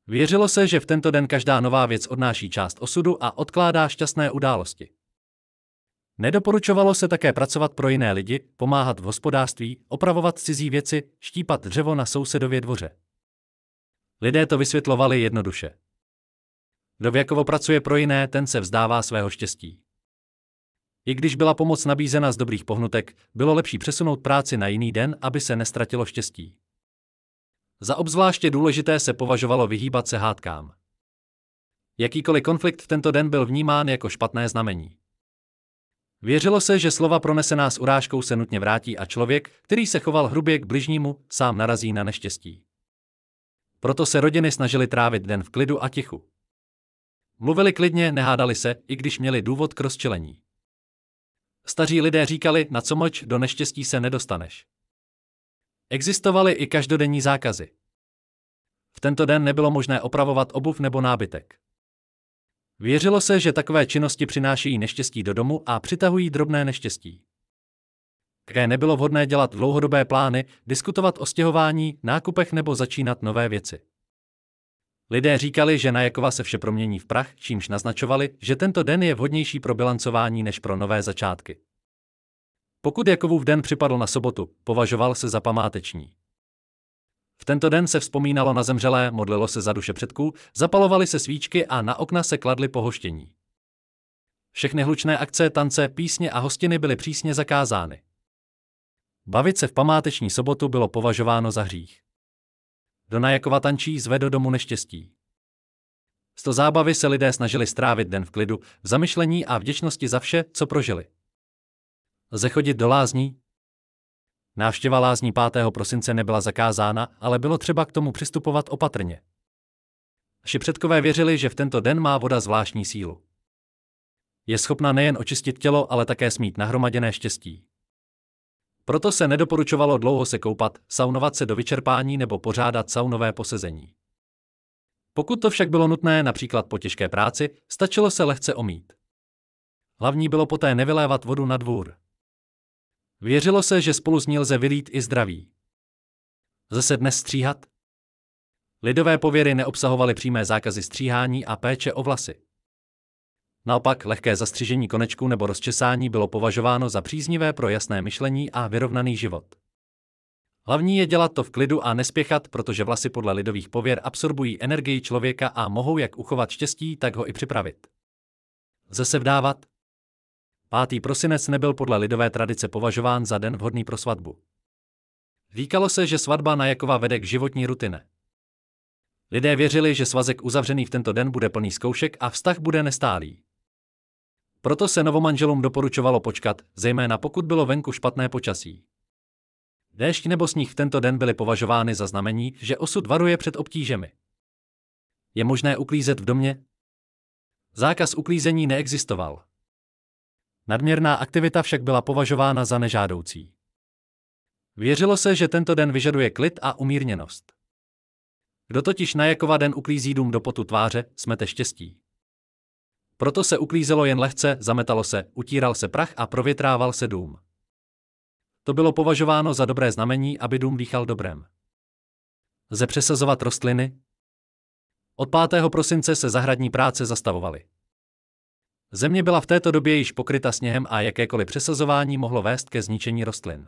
Věřilo se, že v tento den každá nová věc odnáší část osudu a odkládá šťastné události. Nedoporučovalo se také pracovat pro jiné lidi, pomáhat v hospodářství, opravovat cizí věci, štípat dřevo na sousedově dvoře. Lidé to vysvětlovali jednoduše. Kdo v Jakovo pracuje pro jiné, ten se vzdává svého štěstí. I když byla pomoc nabízena z dobrých pohnutek, bylo lepší přesunout práci na jiný den, aby se nestratilo štěstí. Za obzvláště důležité se považovalo vyhýbat se hádkám. Jakýkoliv konflikt v tento den byl vnímán jako špatné znamení. Věřilo se, že slova pronesená s urážkou se nutně vrátí a člověk, který se choval hrubě k bližnímu, sám narazí na neštěstí. Proto se rodiny snažily trávit den v klidu a tichu. Mluvili klidně, nehádali se, i když měli důvod k rozčilení. Staří lidé říkali, na co mlč, do neštěstí se nedostaneš. Existovaly i každodenní zákazy. V tento den nebylo možné opravovat obuv nebo nábytek. Věřilo se, že takové činnosti přinášejí neštěstí do domu a přitahují drobné neštěstí. Také nebylo vhodné dělat dlouhodobé plány, diskutovat o stěhování, nákupech nebo začínat nové věci. Lidé říkali, že na Jakova se vše promění v prach, čímž naznačovali, že tento den je vhodnější pro bilancování než pro nové začátky. Pokud Jakovův den připadl na sobotu, považoval se za památečný. V tento den se vzpomínalo na zemřelé, modlilo se za duše předků, zapalovaly se svíčky a na okna se kladly pohoštění. Všechny hlučné akce, tance, písně a hostiny byly přísně zakázány. Bavit se v památeční sobotu bylo považováno za hřích. Kdo na Jakova tančí, zve do domu neštěstí. Z toho zábavy se lidé snažili strávit den v klidu, v zamyšlení a vděčnosti za vše, co prožili. Lze chodit do lázní? Návštěva lázní 5. prosince nebyla zakázána, ale bylo třeba k tomu přistupovat opatrně. Naši předkové věřili, že v tento den má voda zvláštní sílu. Je schopna nejen očistit tělo, ale také smít nahromaděné štěstí. Proto se nedoporučovalo dlouho se koupat, saunovat se do vyčerpání nebo pořádat saunové posezení. Pokud to však bylo nutné, například po těžké práci, stačilo se lehce omýt. Hlavní bylo poté nevylévat vodu na dvůr. Věřilo se, že spolu z ní lze vylít i zdraví. Lze se dnes stříhat? Lidové pověry neobsahovaly přímé zákazy stříhání a péče o vlasy. Naopak lehké zastřižení konečků nebo rozčesání bylo považováno za příznivé pro jasné myšlení a vyrovnaný život. Hlavní je dělat to v klidu a nespěchat, protože vlasy podle lidových pověr absorbují energii člověka a mohou jak uchovat štěstí, tak ho i připravit. Lze se vdávat? 5. prosinec nebyl podle lidové tradice považován za den vhodný pro svatbu. Říkalo se, že svatba na Jakova vede k životní rutině. Lidé věřili, že svazek uzavřený v tento den bude plný zkoušek a vztah bude nestálý. Proto se novomanželům doporučovalo počkat, zejména pokud bylo venku špatné počasí. Déšť nebo sníh v tento den byly považovány za znamení, že osud varuje před obtížemi. Je možné uklízet v domě? Zákaz uklízení neexistoval. Nadměrná aktivita však byla považována za nežádoucí. Věřilo se, že tento den vyžaduje klid a umírněnost. Kdo totiž na Jakova den uklízí dům do potu tváře, smete štěstí. Proto se uklízelo jen lehce, zametalo se, utíral se prach a provětrával se dům. To bylo považováno za dobré znamení, aby dům dýchal dobrem. Lze přesazovat rostliny? Od 5. prosince se zahradní práce zastavovaly. Země byla v této době již pokryta sněhem a jakékoliv přesazování mohlo vést ke zničení rostlin.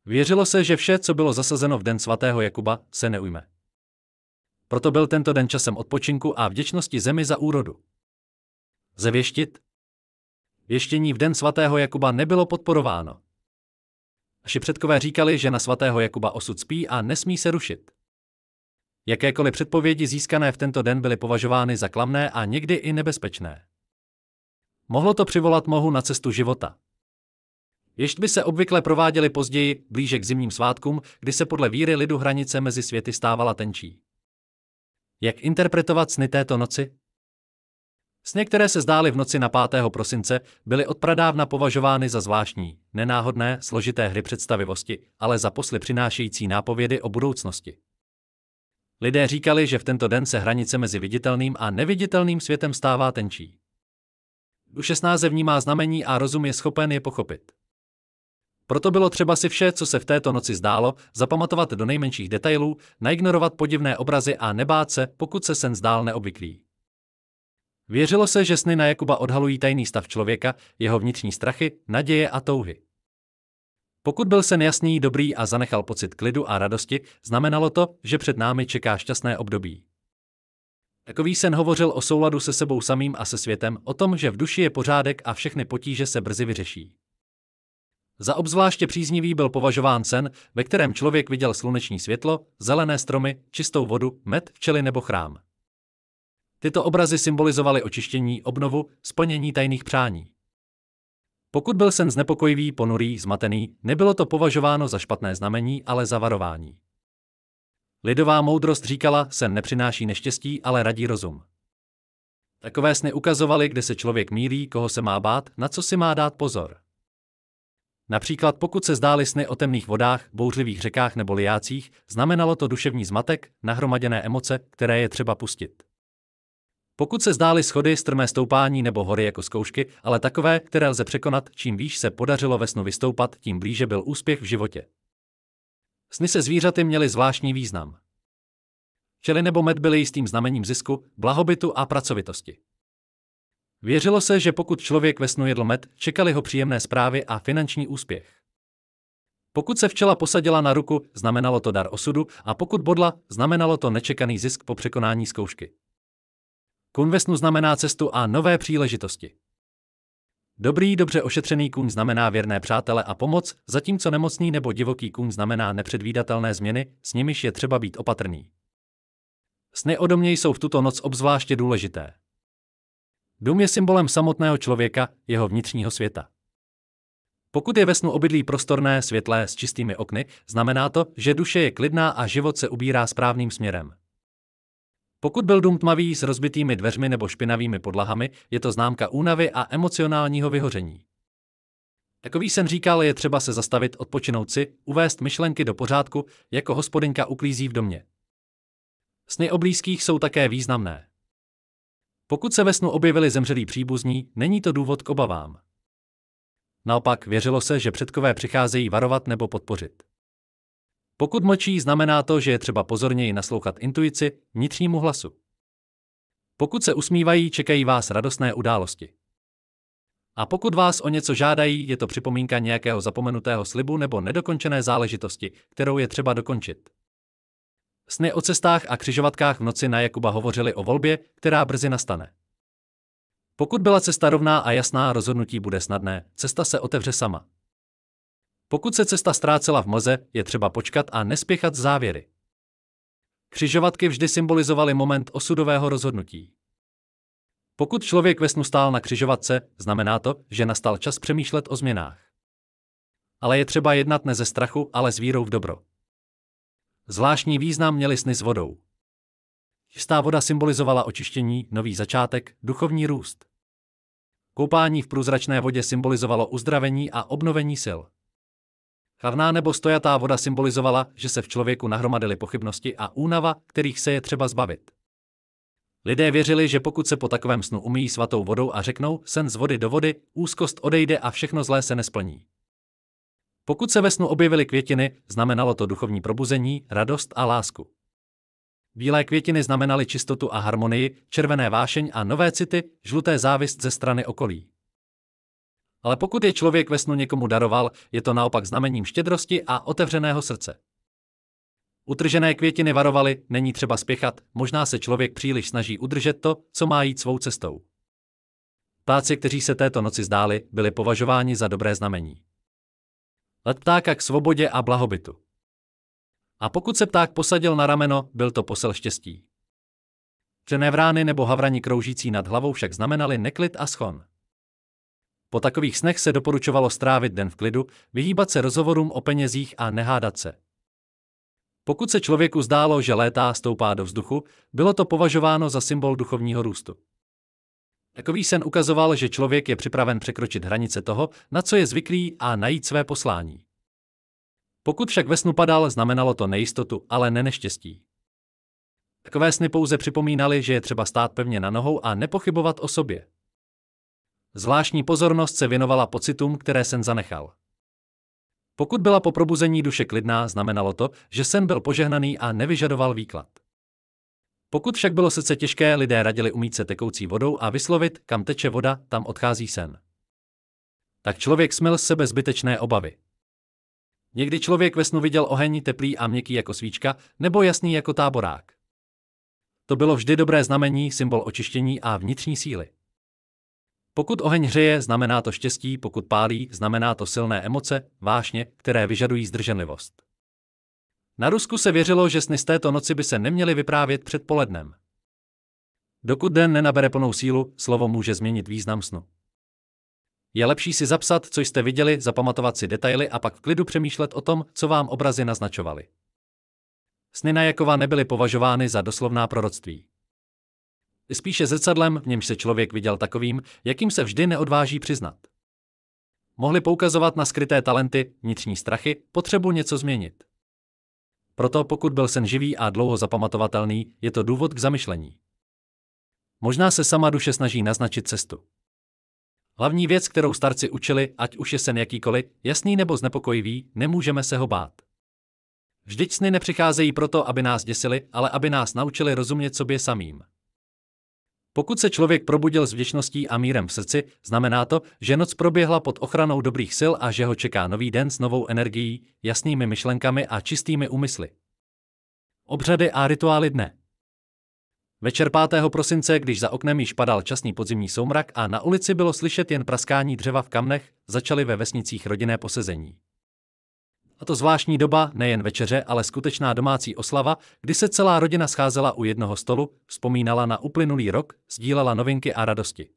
Věřilo se, že vše, co bylo zasazeno v den svatého Jakuba, se neujme. Proto byl tento den časem odpočinku a vděčnosti zemi za úrodu. Lze věštit? Věštění v den svatého Jakuba nebylo podporováno. Naši předkové říkali, že na svatého Jakuba osud spí a nesmí se rušit. Jakékoliv předpovědi získané v tento den byly považovány za klamné a někdy i nebezpečné. Mohlo to přivolat mohu na cestu života. Věštby se obvykle prováděly později, blíže k zimním svátkům, kdy se podle víry lidu hranice mezi světy stávala tenčí. Jak interpretovat sny této noci? Sny, které se zdály v noci na 5. prosince, byly odpradávna považovány za zvláštní, nenáhodné, složité hry představivosti, ale za posly přinášející nápovědy o budoucnosti. Lidé říkali, že v tento den se hranice mezi viditelným a neviditelným světem stává tenčí. Duše snáze vnímá znamení a rozum je schopen je pochopit. Proto bylo třeba si vše, co se v této noci zdálo, zapamatovat do nejmenších detailů, naignorovat podivné obrazy a nebát se, pokud se sen zdál neobvyklý. Věřilo se, že sny na Jakuba odhalují tajný stav člověka, jeho vnitřní strachy, naděje a touhy. Pokud byl sen jasný, dobrý a zanechal pocit klidu a radosti, znamenalo to, že před námi čeká šťastné období. Takový sen hovořil o souladu se sebou samým a se světem, o tom, že v duši je pořádek a všechny potíže se brzy vyřeší. Za obzvláště příznivý byl považován sen, ve kterém člověk viděl sluneční světlo, zelené stromy, čistou vodu, med, včely nebo chrám. Tyto obrazy symbolizovaly očištění, obnovu, splnění tajných přání. Pokud byl sen znepokojivý, ponurý, zmatený, nebylo to považováno za špatné znamení, ale za varování. Lidová moudrost říkala, sen nepřináší neštěstí, ale radí rozum. Takové sny ukazovaly, kde se člověk mýlí, koho se má bát, na co si má dát pozor. Například pokud se zdály sny o temných vodách, bouřlivých řekách nebo lijácích, znamenalo to duševní zmatek, nahromaděné emoce, které je třeba pustit. Pokud se zdály schody, strmé stoupání nebo hory jako zkoušky, ale takové, které lze překonat, čím výš se podařilo ve snu vystoupat, tím blíže byl úspěch v životě. Sny se zvířaty měly zvláštní význam. Včely nebo med byly jistým znamením zisku, blahobytu a pracovitosti. Věřilo se, že pokud člověk ve snu jedl med, čekaly ho příjemné zprávy a finanční úspěch. Pokud se včela posadila na ruku, znamenalo to dar osudu, a pokud bodla, znamenalo to nečekaný zisk po překonání zkoušky. Kůň ve snu znamená cestu a nové příležitosti. Dobrý, dobře ošetřený kůň znamená věrné přátele a pomoc, zatímco nemocný nebo divoký kůň znamená nepředvídatelné změny, s nimiž je třeba být opatrný. Sny o domě jsou v tuto noc obzvláště důležité. Dům je symbolem samotného člověka, jeho vnitřního světa. Pokud je ve snu obydlí prostorné, světlé, s čistými okny, znamená to, že duše je klidná a život se ubírá správným směrem. Pokud byl dům tmavý s rozbitými dveřmi nebo špinavými podlahami, je to známka únavy a emocionálního vyhoření. Takový sen říkal, je třeba se zastavit, odpočinout si, uvést myšlenky do pořádku, jako hospodyňka uklízí v domě. Sny o blízkých jsou také významné. Pokud se ve snu objevili zemřelí příbuzní, není to důvod k obavám. Naopak věřilo se, že předkové přicházejí varovat nebo podpořit. Pokud mlčí, znamená to, že je třeba pozorněji naslouchat intuici, vnitřnímu hlasu. Pokud se usmívají, čekají vás radostné události. A pokud vás o něco žádají, je to připomínka nějakého zapomenutého slibu nebo nedokončené záležitosti, kterou je třeba dokončit. Sny o cestách a křižovatkách v noci na Jakuba hovořily o volbě, která brzy nastane. Pokud byla cesta rovná a jasná, rozhodnutí bude snadné, cesta se otevře sama. Pokud se cesta ztrácela v mlze, je třeba počkat a nespěchat z závěry. Křižovatky vždy symbolizovaly moment osudového rozhodnutí. Pokud člověk ve snu stál na křižovatce, znamená to, že nastal čas přemýšlet o změnách. Ale je třeba jednat ne ze strachu, ale s vírou v dobro. Zvláštní význam měly sny s vodou. Čistá voda symbolizovala očištění, nový začátek, duchovní růst. Koupání v průzračné vodě symbolizovalo uzdravení a obnovení sil. Chavná nebo stojatá voda symbolizovala, že se v člověku nahromadily pochybnosti a únava, kterých se je třeba zbavit. Lidé věřili, že pokud se po takovém snu umyjí svatou vodou a řeknou sen z vody do vody, úzkost odejde a všechno zlé se nesplní. Pokud se ve snu objevily květiny, znamenalo to duchovní probuzení, radost a lásku. Bílé květiny znamenaly čistotu a harmonii, červené vášeň a nové city, žluté závist ze strany okolí. Ale pokud je člověk ve snu někomu daroval, je to naopak znamením štědrosti a otevřeného srdce. Utržené květiny varovaly, není třeba spěchat, možná se člověk příliš snaží udržet to, co má jít svou cestou. Ptáci, kteří se této noci zdáli, byli považováni za dobré znamení. Let ptáka k svobodě a blahobytu. A pokud se pták posadil na rameno, byl to posel štěstí. Černé vrány nebo havrani kroužící nad hlavou však znamenali neklid a schon. Po takových snech se doporučovalo strávit den v klidu, vyhýbat se rozhovorům o penězích a nehádat se. Pokud se člověku zdálo, že létá a stoupá do vzduchu, bylo to považováno za symbol duchovního růstu. Takový sen ukazoval, že člověk je připraven překročit hranice toho, na co je zvyklý, a najít své poslání. Pokud však ve snu padal, znamenalo to nejistotu, ale ne neštěstí. Takové sny pouze připomínaly, že je třeba stát pevně na nohou a nepochybovat o sobě. Zvláštní pozornost se věnovala pocitům, které sen zanechal. Pokud byla po probuzení duše klidná, znamenalo to, že sen byl požehnaný a nevyžadoval výklad. Pokud však bylo srdce těžké, lidé radili umýt se tekoucí vodou a vyslovit, kam teče voda, tam odchází sen. Tak člověk smyl z sebe zbytečné obavy. Někdy člověk ve snu viděl oheň teplý a měkký jako svíčka, nebo jasný jako táborák. To bylo vždy dobré znamení, symbol očištění a vnitřní síly. Pokud oheň hřeje, znamená to štěstí, pokud pálí, znamená to silné emoce, vášně, které vyžadují zdrženlivost. Na Rusku se věřilo, že sny z této noci by se neměly vyprávět před polednem. Dokud den nenabere plnou sílu, slovo může změnit význam snu. Je lepší si zapsat, co jste viděli, zapamatovat si detaily a pak v klidu přemýšlet o tom, co vám obrazy naznačovaly. Sny na Jakova nebyly považovány za doslovná proroctví. Spíše zrcadlem, v němž se člověk viděl takovým, jakým se vždy neodváží přiznat. Mohli poukazovat na skryté talenty, vnitřní strachy, potřebu něco změnit. Proto pokud byl sen živý a dlouho zapamatovatelný, je to důvod k zamyšlení. Možná se sama duše snaží naznačit cestu. Hlavní věc, kterou starci učili, ať už je sen jakýkoliv, jasný nebo znepokojivý, nemůžeme se ho bát. Vždyť sny nepřicházejí proto, aby nás děsili, ale aby nás naučili rozumět sobě samým. Pokud se člověk probudil s vděčností a mírem v srdci, znamená to, že noc proběhla pod ochranou dobrých sil a že ho čeká nový den s novou energií, jasnými myšlenkami a čistými úmysly. Obřady a rituály dne. Večer 5. prosince, když za oknem již padal časný podzimní soumrak a na ulici bylo slyšet jen praskání dřeva v kamnech, začaly ve vesnicích rodinné posezení. A to zvláštní doba, nejen večeře, ale skutečná domácí oslava, kdy se celá rodina scházela u jednoho stolu, vzpomínala na uplynulý rok, sdílela novinky a radosti.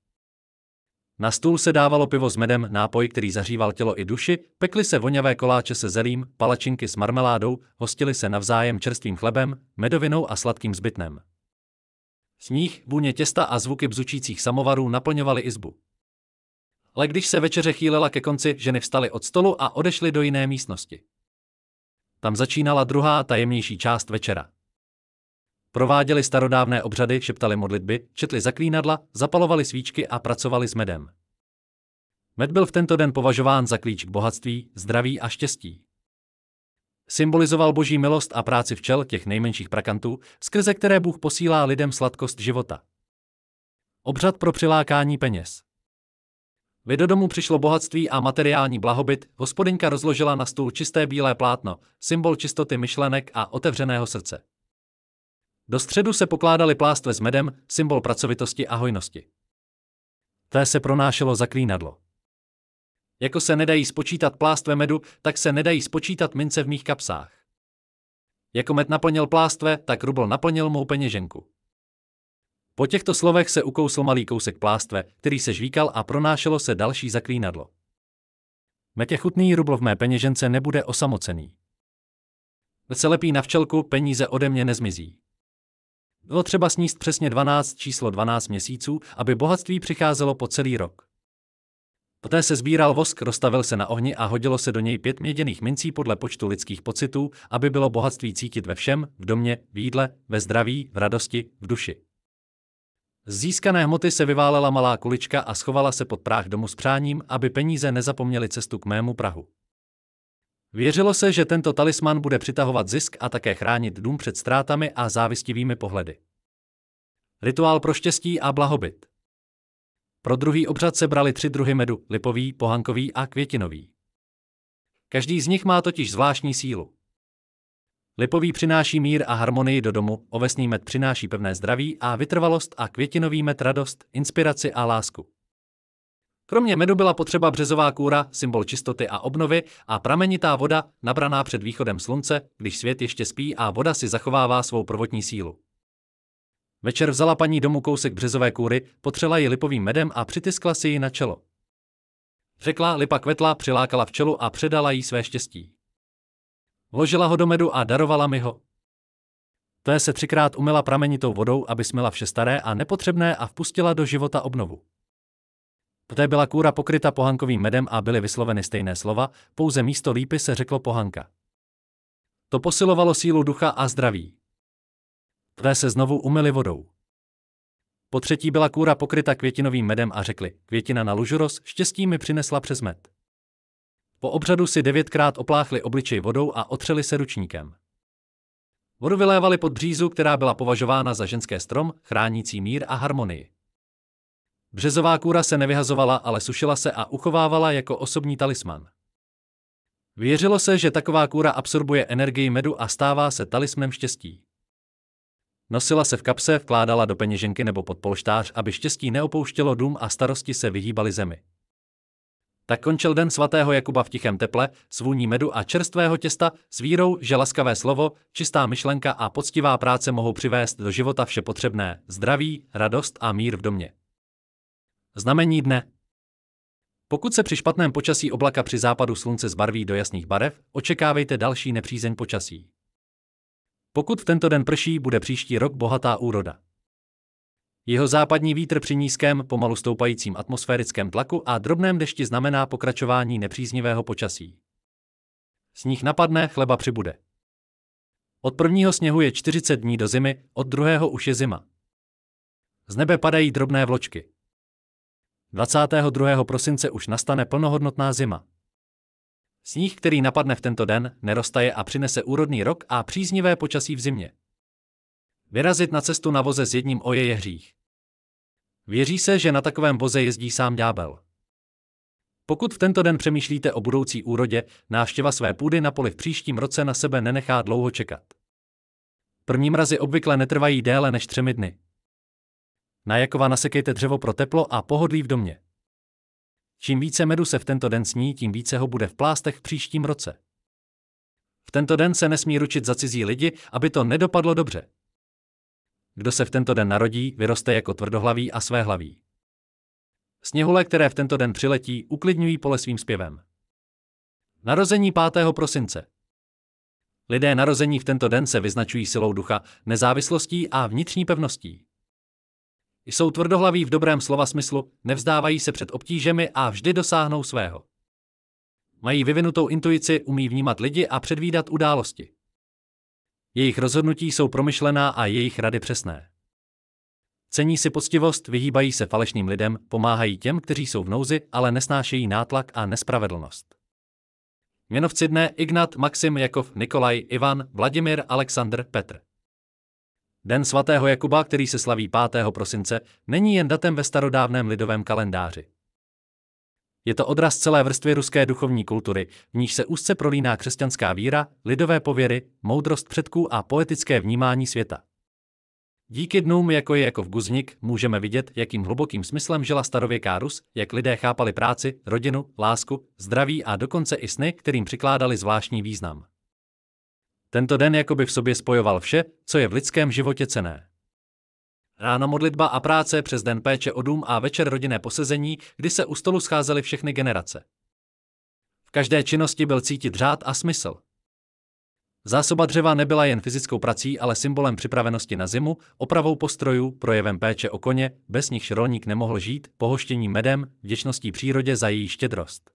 Na stůl se dávalo pivo s medem, nápoj, který zahříval tělo i duši, pekly se voňavé koláče se zelím, palačinky s marmeládou, hostili se navzájem čerstvým chlebem, medovinou a sladkým zbytnem. Sníh, vůně těsta a zvuky bzučících samovarů naplňovaly izbu. Ale když se večeře chýlela ke konci, ženy vstaly od stolu a odešly do jiné místnosti. Tam začínala druhá, tajemnější část večera. Prováděli starodávné obřady, šeptali modlitby, četli zaklínadla, zapalovali svíčky a pracovali s medem. Med byl v tento den považován za klíč k bohatství, zdraví a štěstí. Symbolizoval boží milost a práci včel, těch nejmenších prakantů, skrze které Bůh posílá lidem sladkost života. Obřad pro přilákání peněz. Vy do domu přišlo bohatství a materiální blahobyt, hospodyňka rozložila na stůl čisté bílé plátno, symbol čistoty myšlenek a otevřeného srdce. Do středu se pokládaly plástve s medem, symbol pracovitosti a hojnosti. Té se pronášelo zaklínadlo. Jako se nedají spočítat plástve medu, tak se nedají spočítat mince v mých kapsách. Jako med naplnil plástve, tak rubl naplnil mou peněženku. Po těchto slovech se ukousl malý kousek plástve, který se žvíkal a pronášelo se další zaklínadlo. Med je chutný, rubl v mé peněžence nebude osamocený. Med se lepí na včelku, peníze ode mě nezmizí. Bylo třeba sníst přesně 12 měsíců, aby bohatství přicházelo po celý rok. Poté se sbíral vosk, rozstavil se na ohni a hodilo se do něj 5 měděných mincí podle počtu lidských pocitů, aby bylo bohatství cítit ve všem, v domě, v jídle, ve zdraví, v radosti, v duši. Z získané hmoty se vyválela malá kulička a schovala se pod práh domu s přáním, aby peníze nezapomněly cestu k mému prahu. Věřilo se, že tento talisman bude přitahovat zisk a také chránit dům před ztrátami a závistivými pohledy. Rituál pro štěstí a blahobyt. Pro druhý obřad se brali 3 druhy medu: lipový, pohankový a květinový. Každý z nich má totiž zvláštní sílu. Lipový přináší mír a harmonii do domu, ovesný med přináší pevné zdraví a vytrvalost a květinový med radost, inspiraci a lásku. Kromě medu byla potřeba březová kůra, symbol čistoty a obnovy, a pramenitá voda, nabraná před východem slunce, když svět ještě spí a voda si zachovává svou prvotní sílu. Večer vzala paní domů kousek březové kůry, potřela ji lipovým medem a přitiskla si ji na čelo. Řekla, lipa kvetla, přilákala včelu a předala jí své štěstí. Vložila ho do medu a darovala mi ho. Té se 3krát umyla pramenitou vodou, aby smyla vše staré a nepotřebné a vpustila do života obnovu. Poté byla kůra pokryta pohankovým medem a byly vysloveny stejné slova, pouze místo lípy se řeklo pohanka. To posilovalo sílu ducha a zdraví. Poté se znovu umyli vodou. Po třetí byla kůra pokryta květinovým medem a řekli, květina na lužuros, štěstí mi přinesla přes med. Po obřadu si 9krát opláchli obličej vodou a otřeli se ručníkem. Vodu vylévali pod břízu, která byla považována za ženské strom, chránící mír a harmonii. Březová kůra se nevyhazovala, ale sušila se a uchovávala jako osobní talisman. Věřilo se, že taková kůra absorbuje energii medu a stává se talismanem štěstí. Nosila se v kapse, vkládala do peněženky nebo pod polštář, aby štěstí neopouštělo dům a starosti se vyhýbaly zemi. Tak končil den svatého Jakuba v tichém teple, s vůní medu a čerstvého těsta, s vírou, že laskavé slovo, čistá myšlenka a poctivá práce mohou přivést do života vše potřebné, zdraví, radost a mír v domě. Znamení dne. Pokud se při špatném počasí oblaka při západu slunce zbarví do jasných barev, očekávejte další nepřízeň počasí. Pokud v tento den prší, bude příští rok bohatá úroda. Jihozápadní vítr při nízkém, pomalu stoupajícím atmosférickém tlaku a drobném dešti znamená pokračování nepříznivého počasí. Sníh napadne, chleba přibude. Od prvního sněhu je 40 dní do zimy, od druhého už je zima. Z nebe padají drobné vločky. 22. prosince už nastane plnohodnotná zima. Sníh, který napadne v tento den, neroztaje a přinese úrodný rok a příznivé počasí v zimě. Vyrazit na cestu na voze s jedním oje je hřích. Věří se, že na takovém voze jezdí sám ďábel. Pokud v tento den přemýšlíte o budoucí úrodě, návštěva své půdy na poli v příštím roce na sebe nenechá dlouho čekat. První mrazy obvykle netrvají déle než 3 dny. Na Jakova nasekejte dřevo pro teplo a pohodlí v domě. Čím více medu se v tento den sní, tím více ho bude v plástech v příštím roce. V tento den se nesmí ručit za cizí lidi, aby to nedopadlo dobře. Kdo se v tento den narodí, vyroste jako tvrdohlavý a svéhlavý. Sněhule, které v tento den přiletí, uklidňují pole svým zpěvem. Narození 5. prosince. Lidé narození v tento den se vyznačují silou ducha, nezávislostí a vnitřní pevností. Jsou tvrdohlaví v dobrém slova smyslu, nevzdávají se před obtížemi a vždy dosáhnou svého. Mají vyvinutou intuici, umí vnímat lidi a předvídat události. Jejich rozhodnutí jsou promyšlená a jejich rady přesné. Cení si poctivost, vyhýbají se falešným lidem, pomáhají těm, kteří jsou v nouzi, ale nesnášejí nátlak a nespravedlnost. Jmenovci dne: Ignat, Maxim, Jakov, Nikolaj, Ivan, Vladimir, Alexandr, Petr. Den svatého Jakuba, který se slaví 5. prosince, není jen datem ve starodávném lidovém kalendáři. Je to odraz celé vrstvy ruské duchovní kultury, v níž se úzce prolíná křesťanská víra, lidové pověry, moudrost předků a poetické vnímání světa. Díky dnům, jako je Jakov Guzník, můžeme vidět, jakým hlubokým smyslem žila starověká Rus, jak lidé chápali práci, rodinu, lásku, zdraví a dokonce i sny, kterým přikládali zvláštní význam. Tento den jakoby v sobě spojoval vše, co je v lidském životě cenné. Ráno modlitba a práce, přes den péče o dům a večer rodinné posezení, kdy se u stolu scházely všechny generace. V každé činnosti byl cítit řád a smysl. Zásoba dřeva nebyla jen fyzickou prací, ale symbolem připravenosti na zimu, opravou postrojů, projevem péče o koně, bez nichž rolník nemohl žít, pohoštěním medem, vděčností přírodě za její štědrost.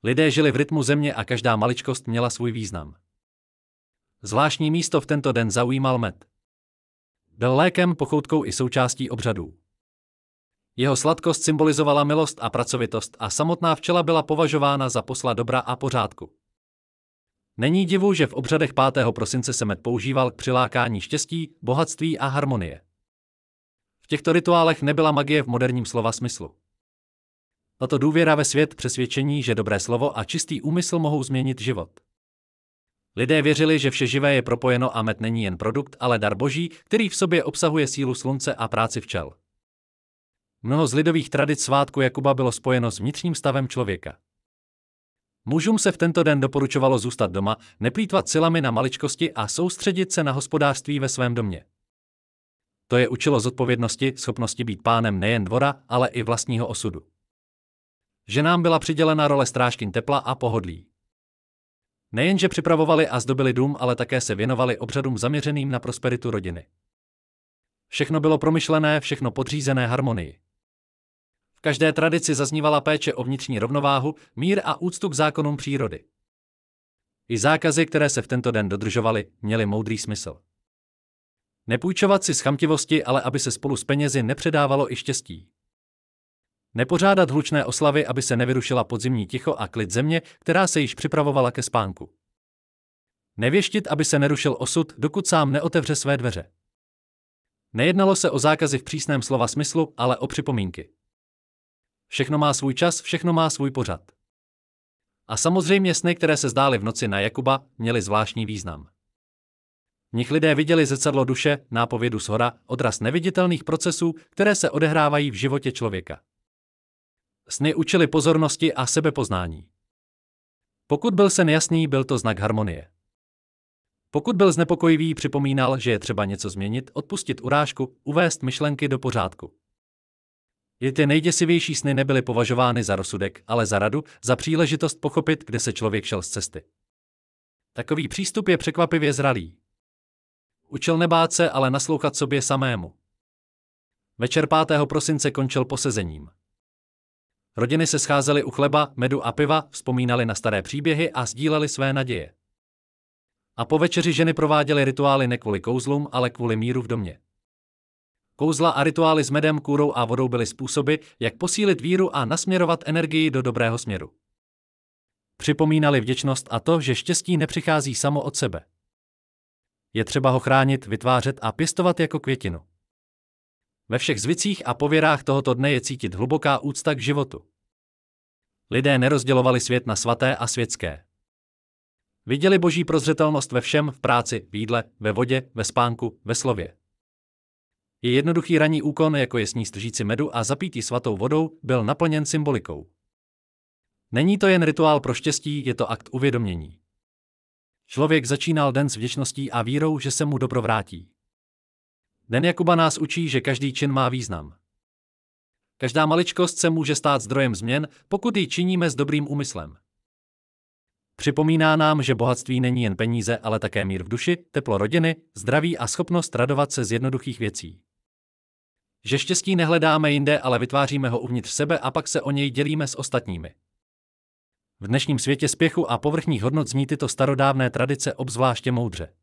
Lidé žili v rytmu země a každá maličkost měla svůj význam. Zvláštní místo v tento den zaujímal med. Byl lékem, pochoutkou i součástí obřadů. Jeho sladkost symbolizovala milost a pracovitost a samotná včela byla považována za posla dobra a pořádku. Není divu, že v obřadech 5. prosince se med používal k přilákání štěstí, bohatství a harmonie. V těchto rituálech nebyla magie v moderním slova smyslu. Tato důvěra ve svět, přesvědčení, že dobré slovo a čistý úmysl mohou změnit život. Lidé věřili, že vše živé je propojeno a med není jen produkt, ale dar boží, který v sobě obsahuje sílu slunce a práci včel. Mnoho z lidových tradic svátku Jakuba bylo spojeno s vnitřním stavem člověka. Mužům se v tento den doporučovalo zůstat doma, neplýtvat silami na maličkosti a soustředit se na hospodářství ve svém domě. To je učilo zodpovědnosti, schopnosti být pánem nejen dvora, ale i vlastního osudu. Ženám byla přidělena role strážkyň tepla a pohodlí. Nejenže připravovali a zdobili dům, ale také se věnovali obřadům zaměřeným na prosperitu rodiny. Všechno bylo promyšlené, všechno podřízené harmonii. V každé tradici zaznívala péče o vnitřní rovnováhu, mír a úctu k zákonům přírody. I zákazy, které se v tento den dodržovaly, měly moudrý smysl. Nepůjčovat si z chamtivosti, ale aby se spolu s penězi nepředávalo i štěstí. Nepořádat hlučné oslavy, aby se nevyrušila podzimní ticho a klid země, která se již připravovala ke spánku. Nevěštit, aby se nerušil osud, dokud sám neotevře své dveře. Nejednalo se o zákazy v přísném slova smyslu, ale o připomínky. Všechno má svůj čas, všechno má svůj pořad. A samozřejmě sny, které se zdály v noci na Jakuba, měly zvláštní význam. V nich lidé viděli zrcadlo duše, nápovědu shora, odraz neviditelných procesů, které se odehrávají v životě člověka. Sny učili pozornosti a sebepoznání. Pokud byl sen jasný, byl to znak harmonie. Pokud byl znepokojivý, připomínal, že je třeba něco změnit, odpustit urážku, uvést myšlenky do pořádku. I ty nejděsivější sny nebyly považovány za rozsudek, ale za radu, za příležitost pochopit, kde se člověk šel z cesty. Takový přístup je překvapivě zralý. Učil nebát se, ale naslouchat sobě samému. Večer 5. prosince končil posezením. Rodiny se scházely u chleba, medu a piva, vzpomínali na staré příběhy a sdíleli své naděje. A po večeři ženy prováděly rituály ne kvůli kouzlům, ale kvůli míru v domě. Kouzla a rituály s medem, kůrou a vodou byly způsoby, jak posílit víru a nasměrovat energii do dobrého směru. Připomínali vděčnost a to, že štěstí nepřichází samo od sebe. Je třeba ho chránit, vytvářet a pěstovat jako květinu. Ve všech zvicích a pověrách tohoto dne je cítit hluboká úcta k životu. Lidé nerozdělovali svět na svaté a světské. Viděli boží prozřetelnost ve všem, v práci, v jídle, ve vodě, ve spánku, ve slově. Je jednoduchý ranní úkon, jako je sníst lžíci medu a zapít svatou vodou, byl naplněn symbolikou. Není to jen rituál pro štěstí, je to akt uvědomění. Člověk začínal den s vděčností a vírou, že se mu dobro vrátí. Den Jakuba nás učí, že každý čin má význam. Každá maličkost se může stát zdrojem změn, pokud ji činíme s dobrým úmyslem. Připomíná nám, že bohatství není jen peníze, ale také mír v duši, teplo rodiny, zdraví a schopnost radovat se z jednoduchých věcí. Že štěstí nehledáme jinde, ale vytváříme ho uvnitř sebe a pak se o něj dělíme s ostatními. V dnešním světě spěchu a povrchních hodnot zní tyto starodávné tradice obzvláště moudře.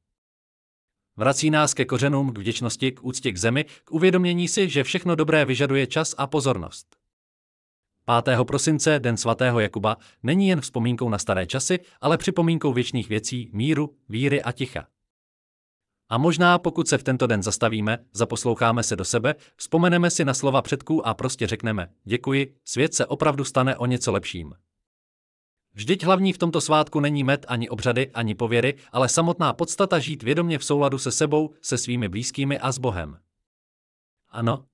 Vrací nás ke kořenům, k vděčnosti, k úctě k zemi, k uvědomění si, že všechno dobré vyžaduje čas a pozornost. 5. prosince, den svatého Jakuba, není jen vzpomínkou na staré časy, ale připomínkou věčných věcí, míru, víry a ticha. A možná, pokud se v tento den zastavíme, zaposloucháme se do sebe, vzpomeneme si na slova předků a prostě řekneme: děkuji, svět se opravdu stane o něco lepším. Vždyť hlavní v tomto svátku není med ani obřady, ani pověry, ale samotná podstata žít vědomě v souladu se sebou, se svými blízkými a s Bohem. Ano,